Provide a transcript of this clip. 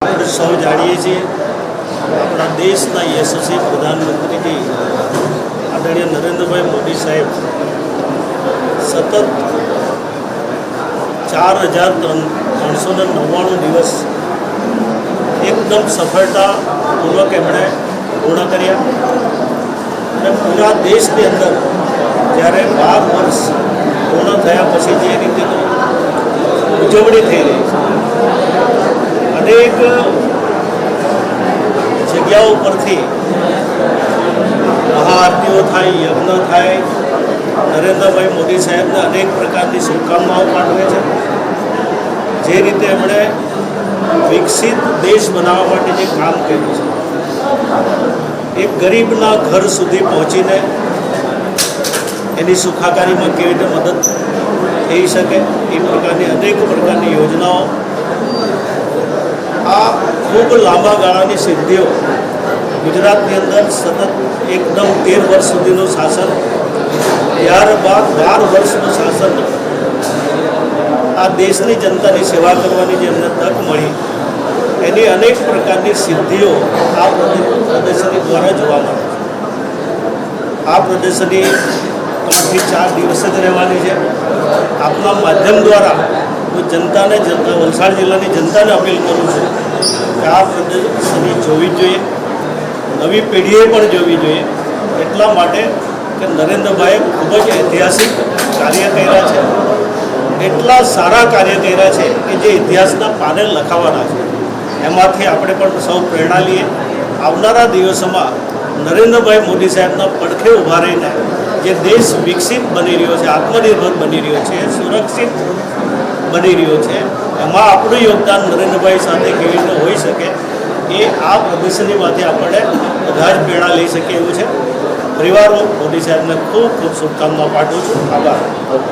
આપણે સૌ જાણીએ છીએ આપણા દેશના યશસ્વી પ્રધાનમંત્રીજી આદરણીય નરેન્દ્રભાઈ મોદી સાહેબ સતત 4,399 દિવસ એકદમ સફળતાપૂર્વક એમણે પૂર્ણ કર્યા અને પૂરા દેશની અંદર જ્યારે 12 વર્ષ પૂર્ણ થયા પછી જે રીતેનો ઉજવણી થઈ રહી છે, અનેક જગ્યાઓ પરથી મહાઆરતીઓ થાય, યજ્ઞ થાય, નરેન્દ્રભાઈ મોદી સાહેબને અનેક પ્રકારની શુભકામનાઓ પાઠવે છે. જે રીતે એમણે વિકસિત દેશ બનાવવા માટે જે કામ કર્યું છે, એક ગરીબના ઘર સુધી પહોંચીને એની સુખાકારીમાં કેવી રીતે મદદ થઈ શકે એ પ્રકારની અનેક પ્રકારની યોજનાઓ, આ ખૂબ લાંબા ગાળાની સિદ્ધિઓ ગુજરાતની અંદર સતત એકદમ 13 વર્ષ સુધીનું શાસન, ત્યારબાદ 12 વર્ષનું શાસન, આ દેશની જનતાની સેવા કરવાની જે એમને તક મળી, એની અનેક પ્રકારની સિદ્ધિઓ આ પ્રદર્શની દ્વારા જોવા મળે છે. આ પ્રદર્શની 3 થી 4 દિવસ જ રહેવાની છે. આપના માધ્યમ દ્વારા હું જનતાને વલસાડ જિલ્લાની જનતાને અપીલ કરું છું કે આ પ્રદર્શની જોવી જ જોઈએ, નવી પેઢીએ પણ જોવી જોઈએ. એટલા માટે કે નરેન્દ્રભાઈએ ખૂબ જ ઐતિહાસિક કાર્ય કર્યા છે, એટલા સારા કાર્ય કર્યા છે કે જે ઇતિહાસના પાને લખાવાના છે. એમાંથી આપણે પણ સૌ પ્રેરણા લઈએ. આવનારા દિવસોમાં નરેન્દ્રભાઈ મોદી સાહેબના પડખે ઊભા રહીને જે દેશ વિકસિત બની રહ્યો છે, આત્મનિર્ભર બની રહ્યો છે, સુરક્ષિત બની રહ્યો છે, એમાં આપણું યોગદાન નરેન્દ્રભાઈ સાથે કેવી રીતે હોઈ શકે એ આ પ્રદર્શનીમાંથી આપણે બધા જ પ્રેરણા લઈ શકીએ એવું છે. પરિવારો મોદી સાહેબને ખૂબ ખૂબ શુભકામનાઓ પાઠવું છું. આભાર.